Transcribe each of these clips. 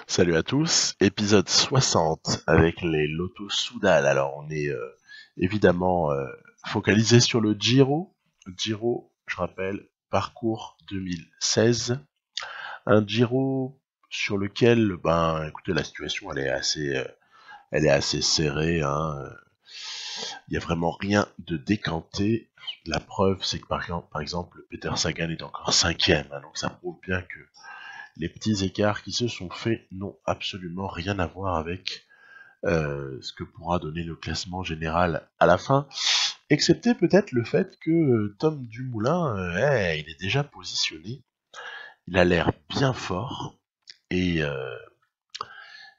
Salut à tous, épisode 60 avec les Lotto Soudal. Alors on est évidemment focalisé sur le Giro. Giro, je rappelle, parcours 2016. Un Giro sur lequel, ben écoutez, la situation elle est assez serrée. Hein. Il n'y a vraiment rien de décanté. La preuve, c'est que par exemple, Peter Sagan est encore cinquième. Hein, donc ça prouve bien que les petits écarts qui se sont faits n'ont absolument rien à voir avec ce que pourra donner le classement général à la fin, excepté peut-être le fait que Tom Dumoulin, il est déjà positionné, il a l'air bien fort, et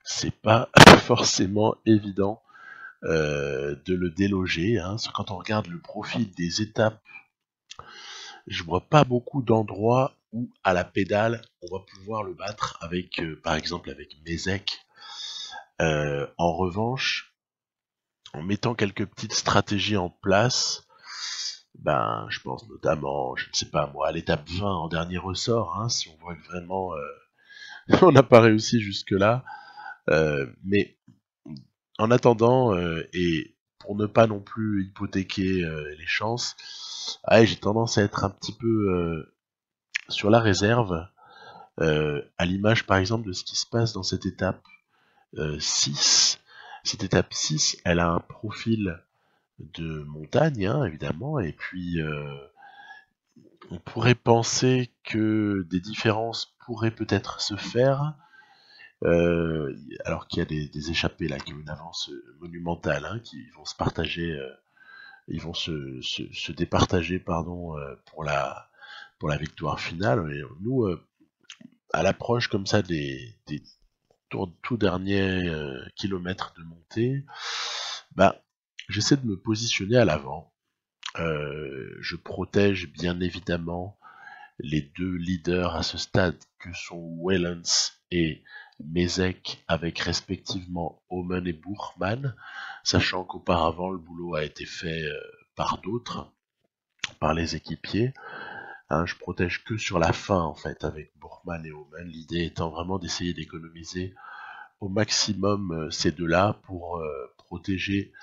c'est pas forcément évident de le déloger. Hein. Quand on regarde le profil des étapes, je vois pas beaucoup d'endroits où à la pédale on va pouvoir le battre avec, par exemple avec Mézec. En revanche, en mettant quelques petites stratégies en place, ben, je pense notamment, je ne sais pas moi, à l'étape 20 en dernier ressort, hein, si on voit que vraiment on n'a pas réussi jusque-là. Mais en attendant, et pour ne pas non plus hypothéquer les chances, j'ai tendance à être un petit peu sur la réserve, à l'image par exemple de ce qui se passe dans cette étape 6. Cette étape 6, elle a un profil de montagne, hein, évidemment, et puis on pourrait penser que des différences pourraient peut-être se faire, alors qu'il y a des échappés là qui ont une avance monumentale, hein, qui vont se partager, ils vont se départager, pardon, pour la victoire finale. Et nous, à l'approche comme ça des tout derniers kilomètres de montée, bah, j'essaie de me positionner à l'avant. Je protège bien évidemment les deux leaders à ce stade que sont Wellens et Mézec avec respectivement Omen et Bourman, sachant qu'auparavant le boulot a été fait par d'autres, par les équipiers. Hein, je protège que sur la fin en fait avec Bourman et Omen, l'idée étant vraiment d'essayer d'économiser au maximum ces deux-là pour protéger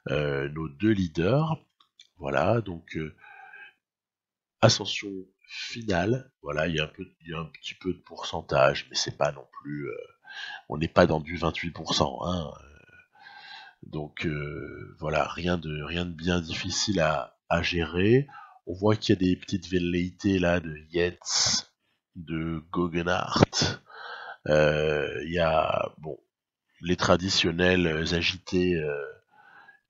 nos deux leaders. Voilà, donc ascension finale, voilà, il y a un petit peu de pourcentage, mais c'est pas non plus, on n'est pas dans du 28%, hein. Donc voilà, rien de bien difficile à gérer. On voit qu'il y a des petites velléités là de Yates, de Guggenhardt. Il y a bon les traditionnels agités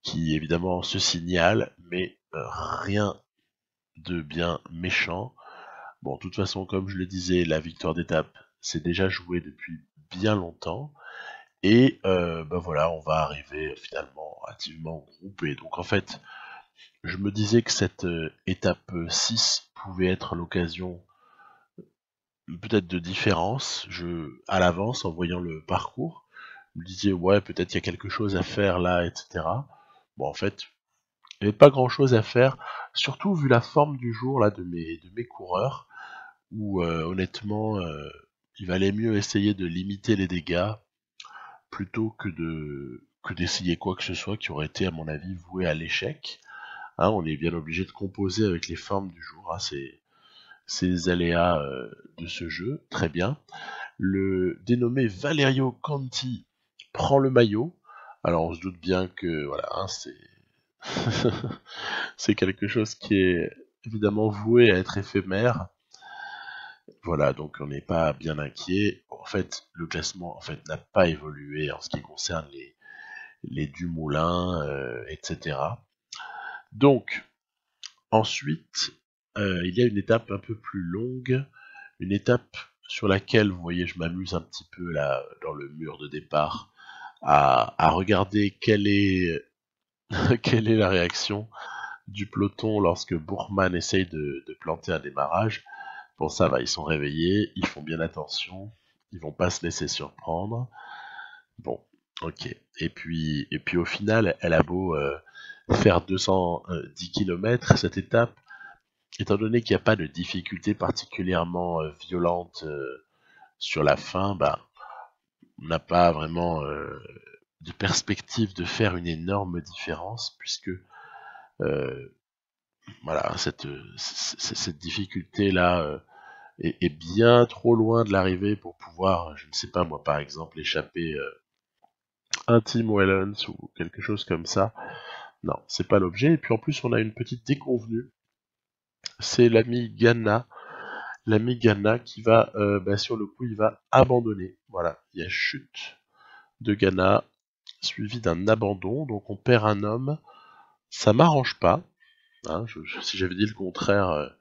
qui évidemment se signalent, mais rien de bien méchant. Bon, de toute façon, comme je le disais, la victoire d'étape, c'est déjà joué depuis bien longtemps. Et ben voilà, on va arriver finalement relativement groupé. Donc en fait, je me disais que cette étape 6 pouvait être l'occasion peut-être de différence. À l'avance, en voyant le parcours, je me disais, ouais, peut-être il y a quelque chose à faire là, etc. Bon, en fait, il n'y avait pas grand-chose à faire, surtout vu la forme du jour là de mes coureurs, où honnêtement, il valait mieux essayer de limiter les dégâts plutôt que d'essayer quoi que ce soit qui aurait été à mon avis voué à l'échec. Hein, on est bien obligé de composer avec les formes du jour, hein, c'est les aléas de ce jeu, très bien. Le dénommé Valerio Conti prend le maillot. Alors on se doute bien que voilà, hein, c'est c'est quelque chose qui est évidemment voué à être éphémère. Voilà, donc on n'est pas bien inquiet. En fait, le classement en fait n'a pas évolué en ce qui concerne les Dumoulin, etc. Donc ensuite, il y a une étape un peu plus longue, une étape sur laquelle, vous voyez, je m'amuse un petit peu là dans le mur de départ à regarder quelle est la réaction du peloton lorsque Bourman essaye de planter un démarrage. Bon, ça va, ils sont réveillés, ils font bien attention, ils vont pas se laisser surprendre. Bon, ok. Et puis au final, elle a beau faire 210 km, cette étape, étant donné qu'il n'y a pas de difficulté particulièrement violente sur la fin, bah, on n'a pas vraiment de perspective de faire une énorme différence, puisque voilà, cette difficulté-là est bien trop loin de l'arrivée pour pouvoir, je ne sais pas moi, par exemple, échapper un Team Wellens ou quelque chose comme ça. Non, c'est pas l'objet. Et puis en plus, on a une petite déconvenue. C'est l'ami Ghana. L'ami Ghana qui va, sur le coup, il va abandonner. Voilà, il y a chute de Ghana, suivi d'un abandon. Donc on perd un homme. Ça m'arrange pas. Hein, si j'avais dit le contraire,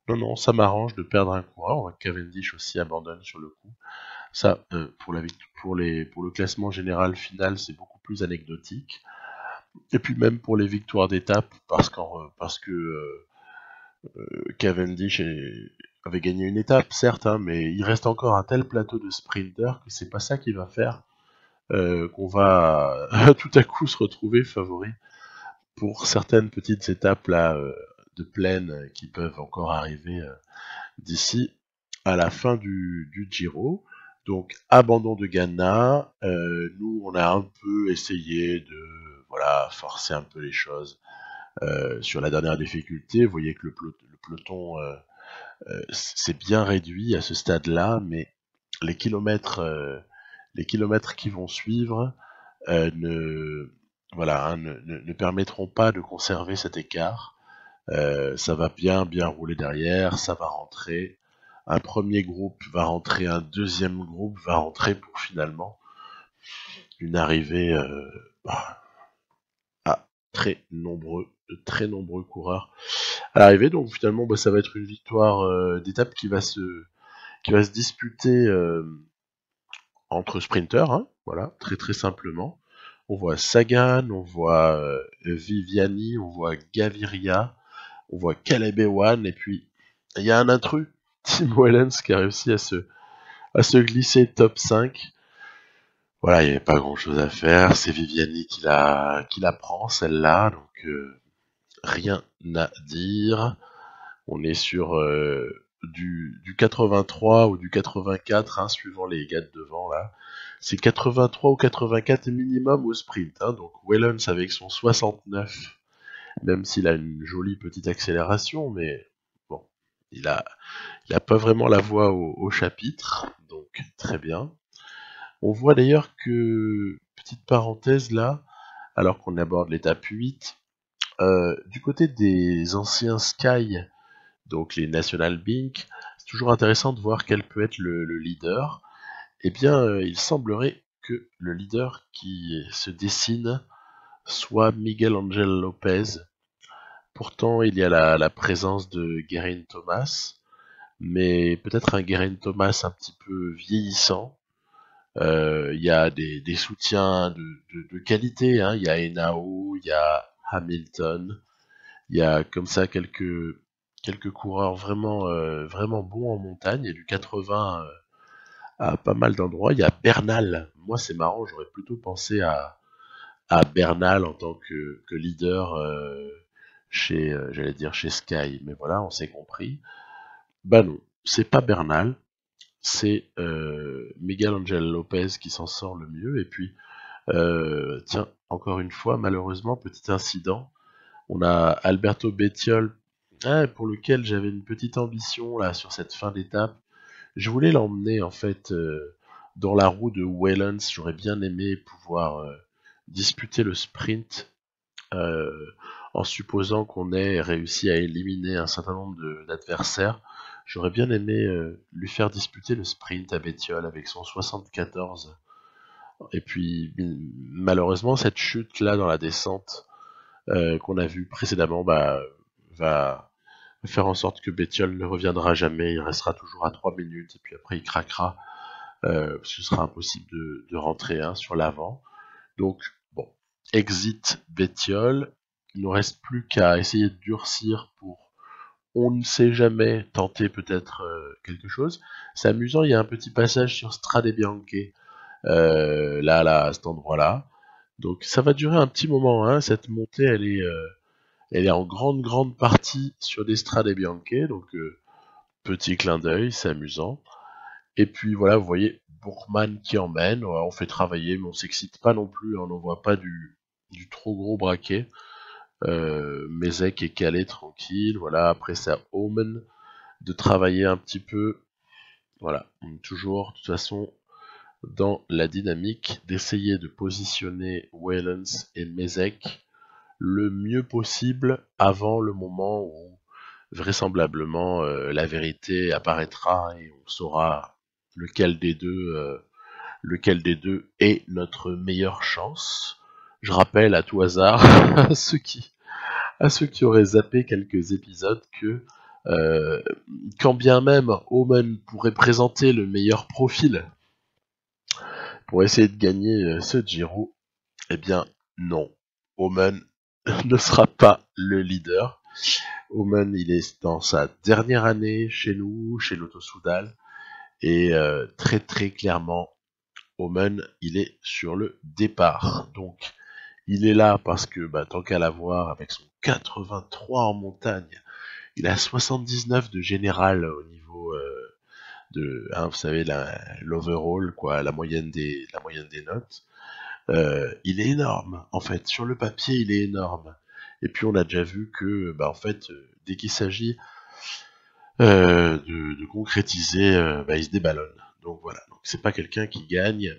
non, non, ça m'arrange de perdre un coureur. Cavendish aussi abandonne sur le coup. Ça, pour le classement général final, c'est beaucoup plus anecdotique. Et puis même pour les victoires d'étape, parce que Cavendish avait gagné une étape, certes, hein, mais il reste encore un tel plateau de sprinters que c'est pas ça qui va faire qu'on va tout à coup se retrouver favori pour certaines petites étapes là de plaine qui peuvent encore arriver d'ici à la fin du Giro. Donc abandon de Ghana, nous on a un peu essayé de forcer un peu les choses sur la dernière difficulté. Vous voyez que le peloton s'est bien réduit à ce stade-là, mais les kilomètres, euh, les kilomètres qui vont suivre ne, ne permettront pas de conserver cet écart. Ça va bien rouler derrière, ça va rentrer. Un premier groupe va rentrer, un deuxième groupe va rentrer pour finalement une arrivée à très nombreux coureurs à l'arrivée. Donc finalement, ça va être une victoire d'étape qui va se disputer entre sprinters, hein, voilà, très simplement. On voit Sagan, on voit Viviani, on voit Gaviria, on voit Caleb Ewan, et puis il y a un intrus, Tim Wellens, qui a réussi à se glisser top 5. Voilà, il n'y avait pas grand chose à faire, c'est Viviani qui la prend, celle-là, donc rien à dire. On est sur du 83 ou du 84, hein, suivant les gars de devant là. C'est 83 ou 84 minimum au sprint. Hein, donc Wellens avec son 69, même s'il a une jolie petite accélération, mais bon, il a pas vraiment la voix au chapitre, donc très bien. On voit d'ailleurs que, petite parenthèse là, alors qu'on aborde l'étape 8, du côté des anciens Sky, donc les National Bink, c'est toujours intéressant de voir quel peut être le leader. Eh bien, il semblerait que le leader qui se dessine soit Miguel Angel Lopez. Pourtant, il y a la présence de Geraint Thomas, mais peut-être un Geraint Thomas un petit peu vieillissant. Il y a des soutiens de qualité, hein. Il y a Henao, il y a Hamilton, il y a comme ça quelques coureurs vraiment bons en montagne, et du 80 à pas mal d'endroits. Il y a Bernal. Moi, c'est marrant, j'aurais plutôt pensé à Bernal en tant que leader chez, j'allais dire chez Sky, mais voilà, on s'est compris. Bah non, c'est pas Bernal, c'est Miguel Angel Lopez qui s'en sort le mieux. Et puis, tiens, encore une fois, malheureusement, petit incident, on a Alberto Bettiol, pour lequel j'avais une petite ambition là sur cette fin d'étape. Je voulais l'emmener en fait dans la roue de Wellens. J'aurais bien aimé pouvoir disputer le sprint euh, en supposant qu'on ait réussi à éliminer un certain nombre d'adversaires. J'aurais bien aimé lui faire disputer le sprint à Bettiol avec son 74. Et puis malheureusement cette chute là dans la descente qu'on a vue précédemment va faire en sorte que Bettiol ne reviendra jamais, il restera toujours à 3 minutes et puis après il craquera ce sera impossible de rentrer sur l'avant. Donc, bon, exit Bettiol. Il ne nous reste plus qu'à essayer de durcir pour, on ne sait jamais, tenter peut-être quelque chose. C'est amusant, il y a un petit passage sur Strade Bianche, là, à cet endroit-là. Donc, ça va durer un petit moment, hein. Cette montée, elle est en grande partie sur des Strade Bianche, donc petit clin d'œil, c'est amusant. Et puis voilà, vous voyez, Bourman qui emmène, ouais, on fait travailler, mais on s'excite pas non plus, on n'envoie pas du trop gros braquet. Mezek est calé tranquille, voilà, après c'est à Omen de travailler un petit peu, voilà, on est toujours de toute façon dans la dynamique d'essayer de positionner Waylands et Mezek le mieux possible avant le moment où vraisemblablement la vérité apparaîtra et on saura lequel des deux est notre meilleure chance. Je rappelle à tout hasard à ceux qui auraient zappé quelques épisodes que euh, quand bien même Omen pourrait présenter le meilleur profil pour essayer de gagner ce Giro, eh bien non, Omen ne sera pas le leader. Omen, il est dans sa dernière année chez nous, chez Lotto Soudal, et très très clairement, Omen, il est sur le départ. Donc, il est là parce que, tant qu'à l'avoir, avec son 83 en montagne, il a 79 de général au niveau vous savez, l'overall, quoi, la moyenne des notes. Il est énorme, en fait. Sur le papier, il est énorme. Et puis, on a déjà vu que, en fait, dès qu'il s'agit de concrétiser, il se déballonne. Donc voilà. Donc c'est pas quelqu'un qui gagne.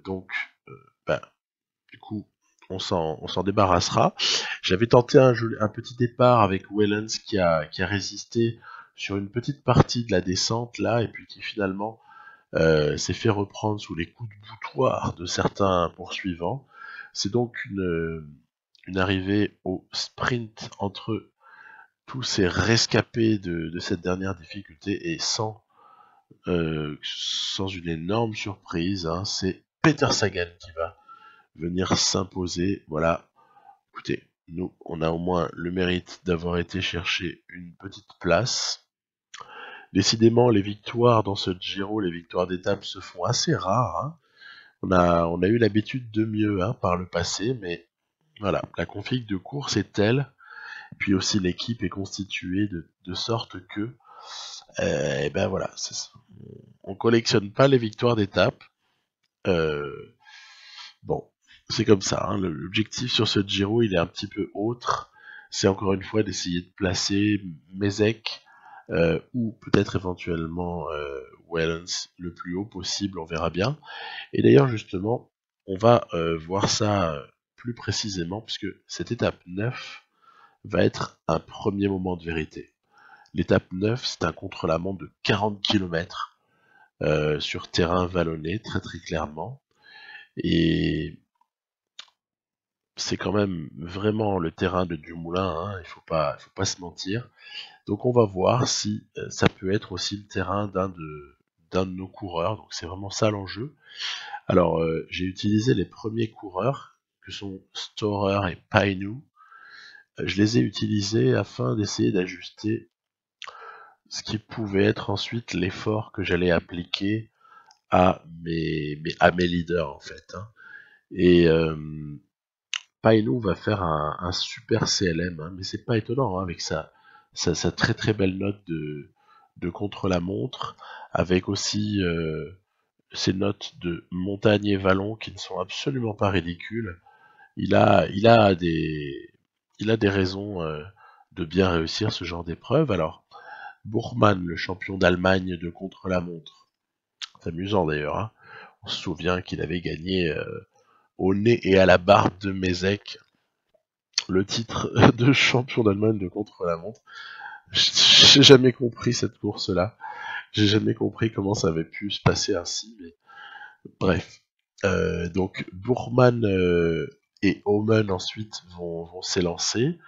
Donc, bah, du coup, on s'en débarrassera. J'avais tenté un petit départ avec Wellens qui a résisté sur une petite partie de la descente là, et puis qui finalement s'est fait reprendre sous les coups de boutoir de certains poursuivants. C'est donc une arrivée au sprint entre tous ces rescapés de cette dernière difficulté et sans une énorme surprise, hein, c'est Peter Sagan qui va venir s'imposer. Voilà, écoutez, nous, on a au moins le mérite d'avoir été chercher une petite place. Décidément, les victoires dans ce Giro, les victoires d'étape se font assez rares. Hein. On a eu l'habitude de mieux hein, par le passé, mais voilà, la config de course est telle, puis aussi l'équipe est constituée de sorte que, et ben voilà, on collectionne pas les victoires d'étape. Bon, c'est comme ça. Hein. L'objectif sur ce Giro, il est un petit peu autre. C'est encore une fois d'essayer de placer Mezek ou peut-être éventuellement Wellens le plus haut possible, on verra bien. Et d'ailleurs, justement, on va voir ça plus précisément, puisque cette étape 9 va être un premier moment de vérité. L'étape 9, c'est un contre-la-montre de 40 km sur terrain vallonné, très très clairement. Et c'est quand même vraiment le terrain de Dumoulin, hein, il faut pas se mentir. Donc on va voir si ça peut être aussi le terrain d'un de nos coureurs. Donc c'est vraiment ça l'enjeu. Alors j'ai utilisé les premiers coureurs que sont Storer et Painu. Je les ai utilisés afin d'essayer d'ajuster ce qui pouvait être ensuite l'effort que j'allais appliquer à mes leaders en fait. Hein. Et Painu va faire un super CLM, hein, mais c'est pas étonnant hein, avec sa très très belle note de contre-la-montre, avec aussi ses notes de montagne et vallon qui ne sont absolument pas ridicules. Il a des raisons de bien réussir ce genre d'épreuve. Alors, Bourman, le champion d'Allemagne de contre-la-montre, c'est amusant d'ailleurs, hein. On se souvient qu'il avait gagné au nez et à la barbe de Mezek le titre de champion d'Allemagne de contre-la-montre. J'ai jamais compris cette course-là. J'ai jamais compris comment ça avait pu se passer ainsi, mais bref. Donc Bourman et Omen ensuite vont s'élancer.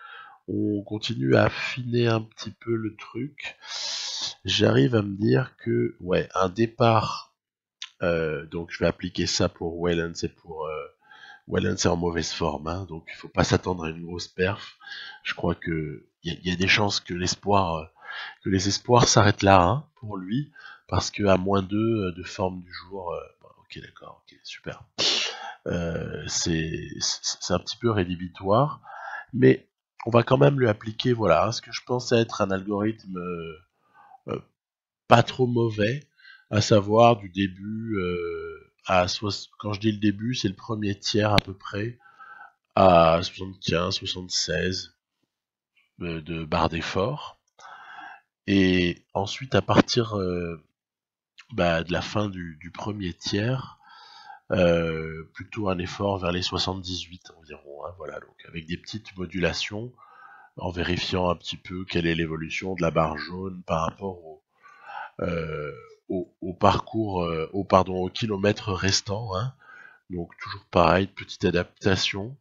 On continue à affiner un petit peu le truc. J'arrive à me dire que ouais, un départ. Donc je vais appliquer ça pour Wellens et pour Wellens est en mauvaise forme, hein, donc il faut pas s'attendre à une grosse perf. Je crois que il y a des chances que que les espoirs s'arrêtent là hein, pour lui, parce que à moins 2 de forme du jour, ok d'accord, ok super. C'est un petit peu rédhibitoire, mais on va quand même lui appliquer voilà ce que je pense être un algorithme pas trop mauvais. à savoir du début quand je dis le début, c'est le premier tiers à peu près, à 75, 76 de barre d'effort. Et ensuite, à partir de la fin du premier tiers, plutôt un effort vers les 78 environ, hein, voilà, donc avec des petites modulations, en vérifiant un petit peu quelle est l'évolution de la barre jaune par rapport euh, au parcours, au kilomètre restant, hein. Donc toujours pareil, petite adaptation.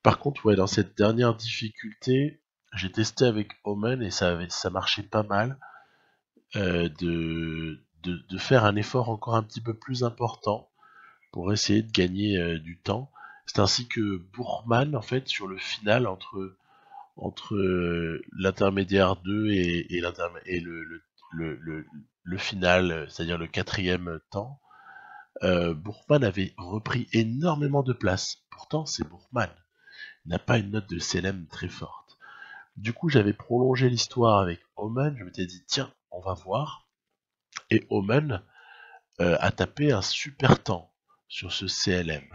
Par contre, ouais, dans cette dernière difficulté, j'ai testé avec Omen et ça marchait pas mal, de faire un effort encore un petit peu plus important pour essayer de gagner du temps. C'est ainsi que Bourman, en fait, sur le final, entre l'intermédiaire 2 et le final, c'est-à-dire le quatrième temps, Bourman avait repris énormément de place. Pourtant, c'est Bourman. Il n'a pas une note de CLM très forte. Du coup, j'avais prolongé l'histoire avec Omen. Je m'étais dit, tiens, on va voir. Et Omen a tapé un super temps sur ce CLM.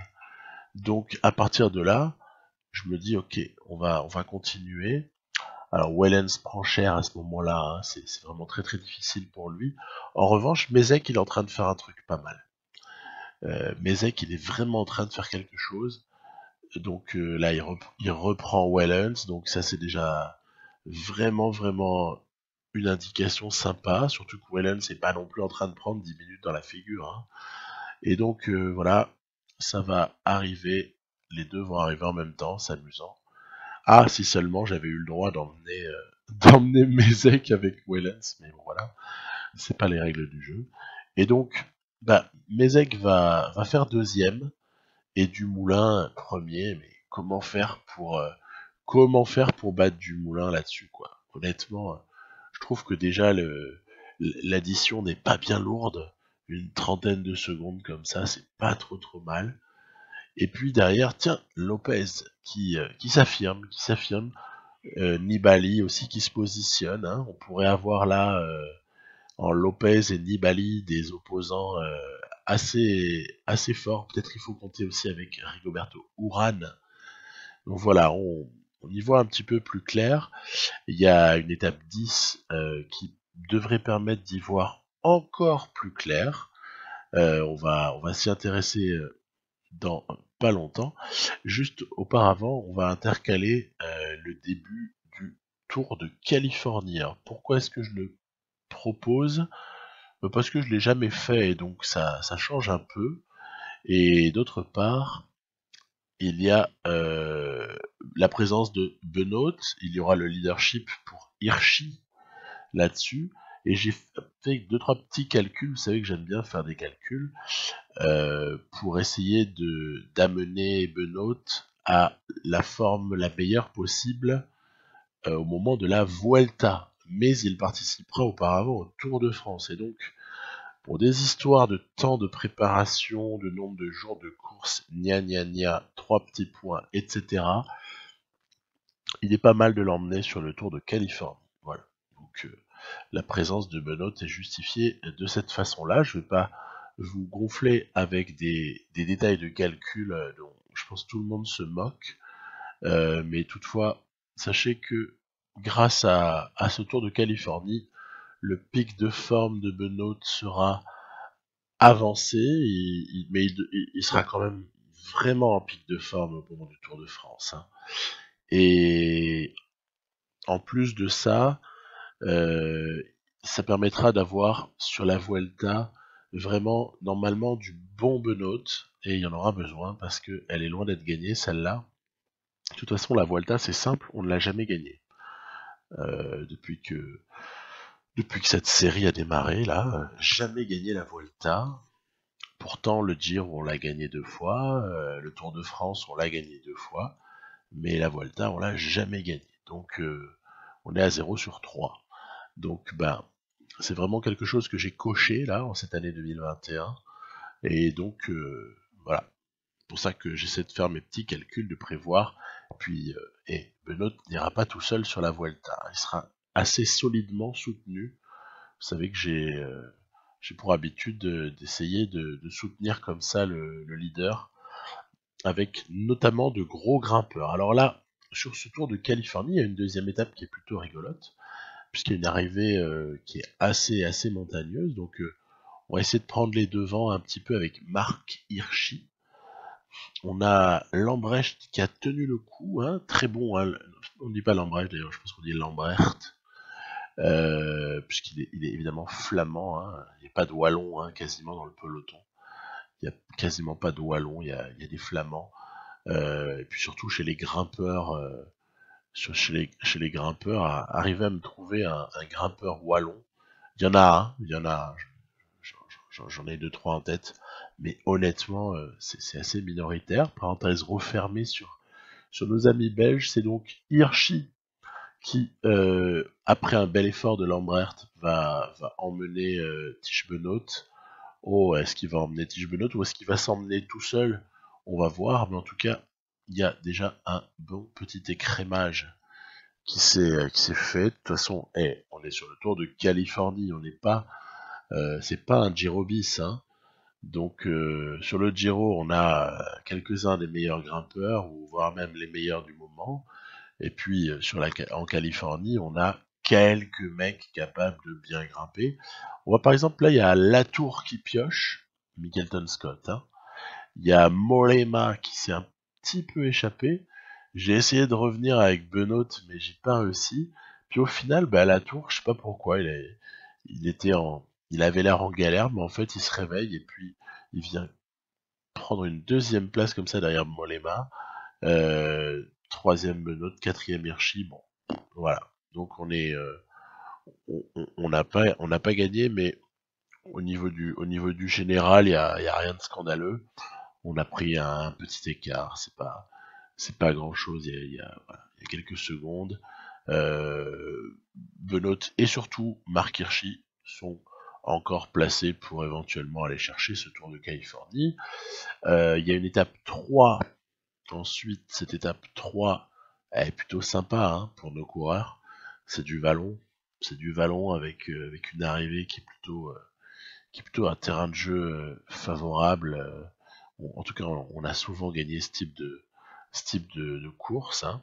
Donc, à partir de là, je me dis, ok, on va continuer. Alors, Wellens prend cher à ce moment-là, hein, c'est vraiment très très difficile pour lui. En revanche, Mezek, il est en train de faire un truc pas mal. Mezek, il est vraiment en train de faire quelque chose. Donc là, il reprend Wellens, donc ça c'est déjà vraiment vraiment une indication sympa, surtout que Wellens n'est pas non plus en train de prendre 10 minutes dans la figure, hein. Et donc voilà, ça va arriver, les deux vont arriver en même temps, c'est amusant. Ah, si seulement j'avais eu le droit d'emmener d'emmener Mezek avec Wellens, mais bon voilà, c'est pas les règles du jeu. Et donc, Mezek va faire deuxième, et Dumoulin premier, mais comment faire pour battre Dumoulin là-dessus, quoi. Honnêtement, je trouve que déjà l'addition n'est pas bien lourde. Une trentaine de secondes comme ça, c'est pas trop mal. Et puis derrière, tiens, Lopez qui s'affirme. Nibali aussi qui se positionne, hein. On pourrait avoir là en Lopez et Nibali des opposants assez forts. Peut-être qu'il faut compter aussi avec Rigoberto Urán. Donc voilà, on y voit un petit peu plus clair. Il y a une étape 10 qui devrait permettre d'y voir encore plus clair. On va s'y intéresser dans pas longtemps. Juste auparavant, on va intercaler le début du Tour de Californie. Alors, pourquoi est-ce que je le propose? Parce que je l'ai jamais fait et donc ça change un peu. Et d'autre part, il y a la présence de Benoît, il y aura le leadership pour Hirschi là-dessus. Et j'ai fait deux trois petits calculs, vous savez que j'aime bien faire des calculs, pour essayer d'amener Benoît à la forme la meilleure possible au moment de la Vuelta. Mais il participera auparavant au Tour de France. Et donc, pour des histoires de temps de préparation, de nombre de jours de course, gna, 3 petits points, etc., il est pas mal de l'emmener sur le Tour de Californie. Voilà. Donc la présence de Benoît est justifiée de cette façon-là. Je ne vais pas vous gonfler avec des détails de calcul dont je pense tout le monde se moque. Mais toutefois, sachez que grâce à ce Tour de Californie, le pic de forme de Benoît sera avancé, mais il sera quand même vraiment en pic de forme au moment du Tour de France, hein. Et en plus de ça, ça permettra d'avoir sur la Vuelta vraiment normalement du bon Benoît, et il y en aura besoin parce qu'elle est loin d'être gagnée celle-là. De toute façon, la Vuelta c'est simple, on ne l'a jamais gagnée depuis que cette série a démarré là, jamais gagné la Vuelta. Pourtant, le Giro, on l'a gagné 2 fois, le Tour de France, on l'a gagné 2 fois, mais la Vuelta, on l'a jamais gagné. Donc, on est à 0 sur 3. Donc, c'est vraiment quelque chose que j'ai coché, là, en cette année 2021. Et donc, voilà. C'est pour ça que j'essaie de faire mes petits calculs, de prévoir. Puis, Benoît n'ira pas tout seul sur la Vuelta. Il sera assez solidement soutenu. Vous savez que j'ai pour habitude d'essayer de soutenir comme ça le leader, avec notamment de gros grimpeurs. Alors là, sur ce Tour de Californie, il y a une deuxième étape qui est plutôt rigolote, puisqu'il y a une arrivée qui est assez montagneuse, donc on va essayer de prendre les devants un petit peu avec Marc Hirschi. On a Lambrecht qui a tenu le coup, hein, très bon, hein, on ne dit pas Lambrecht d'ailleurs, je pense qu'on dit Lambrecht, puisqu'il est évidemment flamand, hein, il n'y a pas de wallon hein, quasiment dans le peloton, il n'y a quasiment pas de wallon, il y a des flamands, et puis surtout chez les grimpeurs, chez les grimpeurs, arriver à me trouver un grimpeur wallon, il y en a, j'en ai deux trois en tête, mais honnêtement, c'est assez minoritaire. Parenthèse refermée sur nos amis belges, c'est donc Hirschi qui, après un bel effort de Lambrecht, va emmener Tish Benoît. Oh, est-ce qu'il va emmener Tish Benoît ou est-ce qu'il va s'emmener tout seul? On va voir, mais en tout cas, il y a déjà un bon petit écrémage qui s'est fait. De toute façon, on est sur le Tour de Californie, on n'est pas, c'est pas un Giro bis, hein. Donc sur le Giro, on a quelques-uns des meilleurs grimpeurs, ou voire même les meilleurs du moment. Et puis en Californie, on a quelques mecs capables de bien grimper. On voit par exemple là, il y a Latour qui pioche, Mikelton Scott. Hein. Il y a Mollema qui s'est un petit peu échappé. J'ai essayé de revenir avec Benoît, mais j'ai pas réussi. Puis au final, Latour, je sais pas pourquoi, il avait l'air en galère, mais en fait, il se réveille et puis il vient prendre une deuxième place comme ça derrière Mollema. Troisième Benoît, quatrième Hirschi. Bon, voilà. Donc on n'a pas gagné, mais au niveau du général, il y a rien de scandaleux. On a pris un petit écart. C'est pas grand chose. Voilà, il y a quelques secondes. Benoît et surtout Marc Hirschi sont encore placés pour éventuellement aller chercher ce Tour de Californie. Il y a une étape 3. Ensuite, cette étape 3 elle est plutôt sympa hein, pour nos coureurs. C'est du vallon. C'est du vallon avec une arrivée qui est plutôt un terrain de jeu favorable. En tout cas, on a souvent gagné ce type de course. Hein.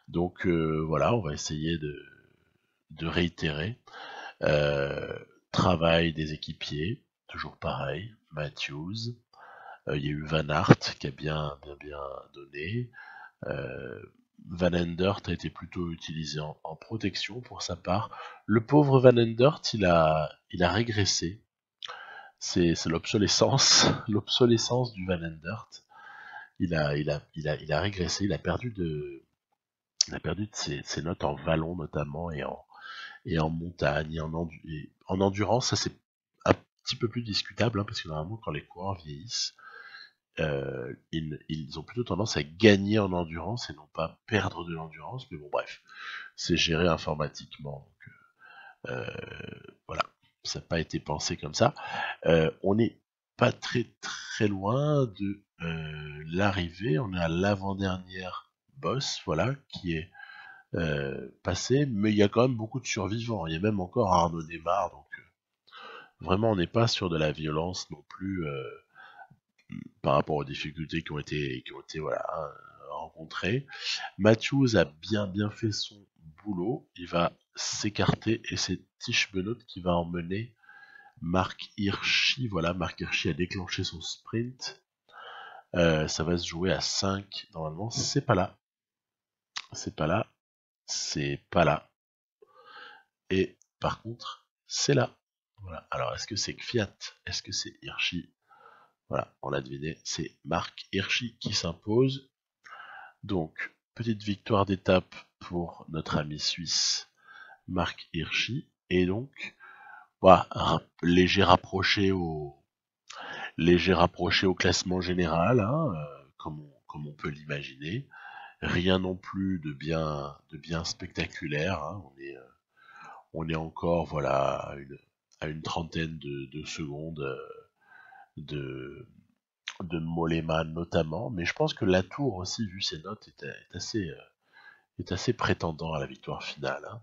Donc voilà, on va essayer de réitérer. Travail des équipiers, toujours pareil. Matthews. Il y a eu Van Aert qui a bien donné. Van Endert a été plutôt utilisé en protection pour sa part. Le pauvre Van Endert, il a régressé. C'est l'obsolescence, l'obsolescence du Van Endert. Il a régressé, il a perdu de ses notes en vallon notamment et en montagne en endurance. Ça c'est un petit peu plus discutable hein, parce que normalement quand les coureurs vieillissent, ils ont plutôt tendance à gagner en endurance et non pas perdre de l'endurance. Mais bon, bref, c'est géré informatiquement. Donc, voilà, ça n'a pas été pensé comme ça. On n'est pas très loin de l'arrivée. On est à l'avant-dernière bosse, voilà, qui est passée. Mais il y a quand même beaucoup de survivants. Il y a même encore Arnaud Desmar. Donc, vraiment, on n'est pas sur de la violence non plus. Par rapport aux difficultés qui ont été voilà, rencontrées. Matthews a bien fait son boulot, il va s'écarter et c'est Tish Benoît qui va emmener Marc Hirschi. Voilà, Marc Hirschi a déclenché son sprint. Ça va se jouer à 5 normalement, c'est pas là. Et par contre, c'est là. Voilà. Alors, est-ce que c'est Kvyat? Est-ce que c'est Hirschi? Voilà, on l'a deviné, c'est Marc Hirschi qui s'impose. Donc, petite victoire d'étape pour notre ami suisse Marc Hirschi. Et donc, voilà, léger rapproché au classement général, hein, comme on peut l'imaginer. Rien non plus de bien spectaculaire. Hein. On est encore voilà à une trentaine de secondes de Mollema notamment, mais je pense que Latour aussi, vu ses notes, est assez prétendant à la victoire finale. Hein.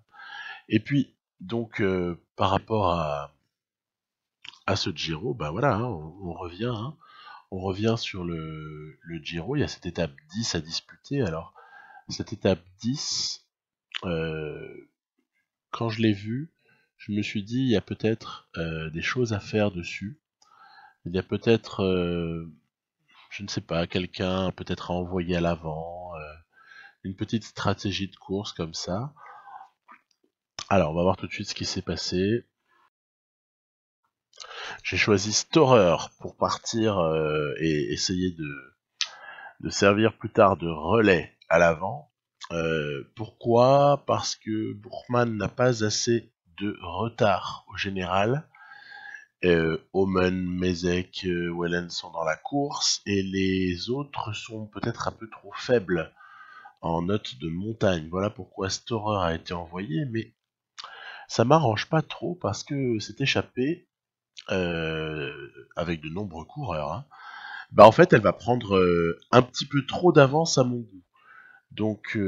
Et puis, donc, par rapport à ce Giro, bah voilà, hein, on revient, hein, on revient sur le Giro. Il y a cette étape 10 à disputer. Alors, cette étape 10, quand je l'ai vue, je me suis dit, il y a peut-être des choses à faire dessus. Il y a peut-être, je ne sais pas, quelqu'un peut-être à envoyer à l'avant, une petite stratégie de course comme ça. Alors, on va voir tout de suite ce qui s'est passé. J'ai choisi Storer pour partir et essayer de servir plus tard de relais à l'avant. Pourquoi? Parce que Bourgman n'a pas assez de retard au général. Omen, Mezek, Wellen sont dans la course et les autres sont peut-être un peu trop faibles en note de montagne. Voilà pourquoi Storer a été envoyé, mais ça m'arrange pas trop parce que c'est échappé avec de nombreux coureurs. Hein. Bah en fait, elle va prendre un petit peu trop d'avance à mon goût. Donc,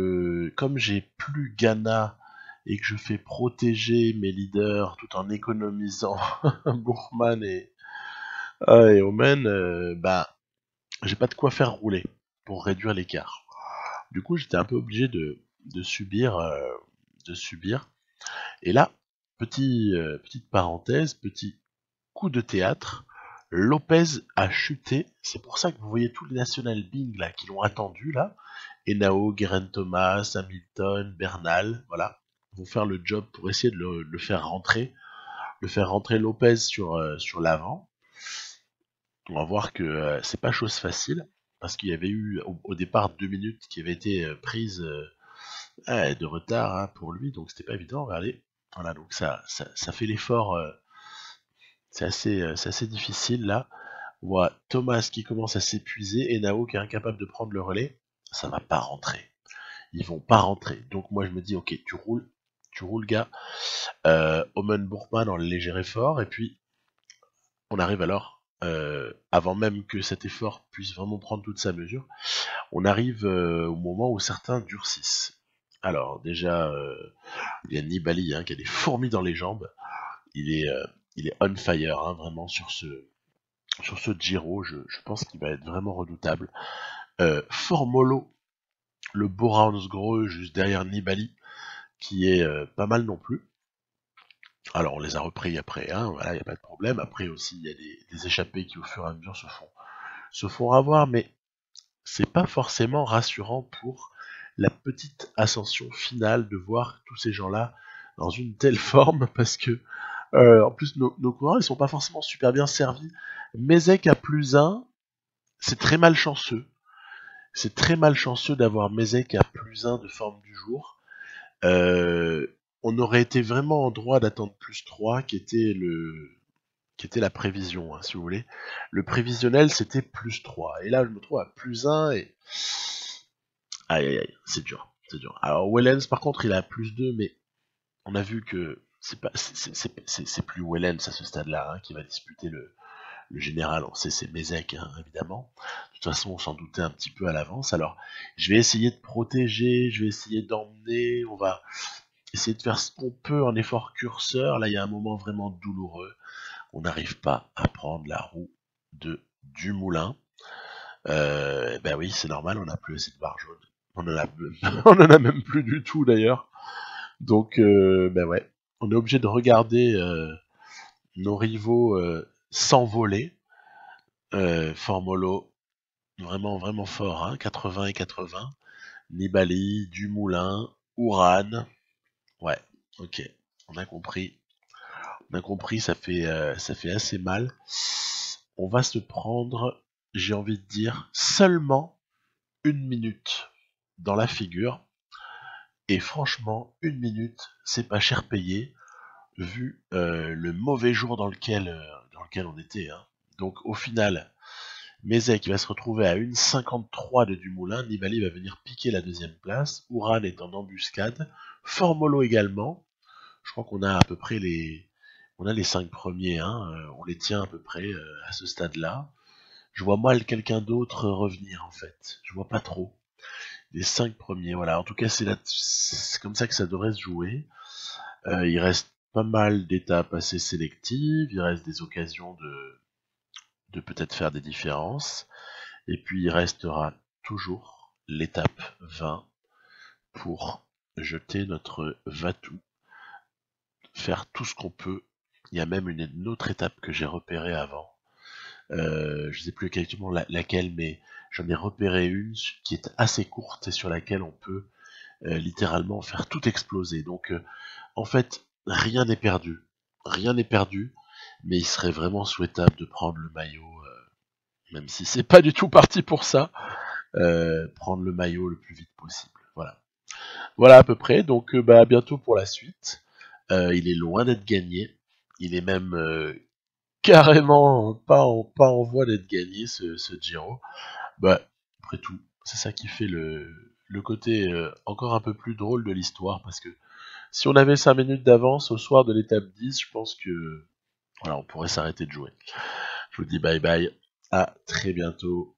comme j'ai plus Ghana et que je fais protéger mes leaders tout en économisant Bourgman et Omen, bah j'ai pas de quoi faire rouler pour réduire l'écart. Du coup, j'étais un peu obligé de subir, de subir. Et là, petite parenthèse, petit coup de théâtre. Lopez a chuté. C'est pour ça que vous voyez tous les National Bing là qui l'ont attendu là. Henao, Geraint Thomas, Hamilton, Bernal, voilà, vont faire le job pour essayer de le faire rentrer, Lopez sur l'avant. On va voir que c'est pas chose facile parce qu'il y avait eu au départ 2 minutes qui avaient été prises de retard hein, pour lui, donc c'était pas évident. Regardez, voilà, donc ça fait l'effort. C'est assez difficile là. On voit Thomas qui commence à s'épuiser et Nao qui est incapable de prendre le relais. Ça va pas rentrer. Ils vont pas rentrer. Donc moi je me dis ok, tu roules gars. Omen Bourgman en léger effort et puis on arrive alors avant même que cet effort puisse vraiment prendre toute sa mesure, on arrive au moment où certains durcissent. Alors déjà il y a Nibali hein, qui a des fourmis dans les jambes. Il est il est on fire hein, vraiment sur ce Giro. Je pense qu'il va être vraiment redoutable. Formolo, le Boransgros juste derrière Nibali, qui est pas mal non plus. Alors on les a repris après, hein, voilà, il n'y a pas de problème. Après aussi, il y a des échappés qui au fur et à mesure se font avoir, mais c'est pas forcément rassurant pour la petite ascension finale de voir tous ces gens-là dans une telle forme, parce que en plus nos coureurs ils sont pas forcément super bien servis. Mezek à +1, c'est très malchanceux. C'est très malchanceux d'avoir Mezek à +1 de forme du jour. Euh, on aurait été vraiment en droit d'attendre +3, qui était la prévision, hein, si vous voulez. Le prévisionnel, c'était +3. Et là, je me trouve à +1 et... Aïe, aïe, aïe, c'est dur, c'est dur. Alors, Wellens, par contre, il a +2, mais on a vu que c'est plus Wellens à ce stade-là hein, qui va disputer le général. On sait, c'est Mezek, hein, évidemment. De toute façon, on s'en doutait un petit peu à l'avance. Alors, je vais essayer de protéger, je vais essayer d'emmener, on va essayer de faire ce qu'on peut en effort curseur. Là, il y a un moment vraiment douloureux. On n'arrive pas à prendre la roue de Dumoulin. Ben oui, c'est normal, on n'a plus assez de barre jaune. On en a même plus du tout d'ailleurs. Donc, ben ouais, on est obligé de regarder nos rivaux s'envoler. Formolo, vraiment, vraiment fort, hein, 80 et 80. Nibali, Dumoulin, Uran. Ouais, ok, on a compris. On a compris, ça fait assez mal. On va se prendre, j'ai envie de dire, seulement 1 minute dans la figure. Et franchement, 1 minute, c'est pas cher payé, vu le mauvais jour dans lequel on était. Hein. Donc au final, Mezek va se retrouver à 1,53 de Dumoulin, Nibali va venir piquer la deuxième place, Uran est en embuscade, Formolo également. Je crois qu'on a à peu près on a les 5 premiers, hein, on les tient à peu près à ce stade-là. Je vois mal quelqu'un d'autre revenir en fait. Je vois pas trop. Les 5 premiers, voilà. En tout cas, c'est comme ça que ça devrait se jouer. Il reste pas mal d'étapes assez sélectives, il reste des occasions de peut-être faire des différences, et puis il restera toujours l'étape 20 pour jeter notre Vatou, faire tout ce qu'on peut. Il y a même une autre étape que j'ai repérée avant. Je sais plus exactement laquelle, mais j'en ai repéré une qui est assez courte et sur laquelle on peut littéralement faire tout exploser. Donc en fait, rien n'est perdu. Rien n'est perdu, mais il serait vraiment souhaitable de prendre le maillot, même si c'est pas du tout parti pour ça, prendre le maillot le plus vite possible. Voilà. Voilà à peu près, donc à bientôt pour la suite. Il est loin d'être gagné. Il est même carrément pas en voie d'être gagné ce Giro. Bah, après tout, c'est ça qui fait le côté encore un peu plus drôle de l'histoire, parce que si on avait 5 minutes d'avance au soir de l'étape 10, je pense que voilà, on pourrait s'arrêter de jouer. Je vous dis bye bye, à très bientôt.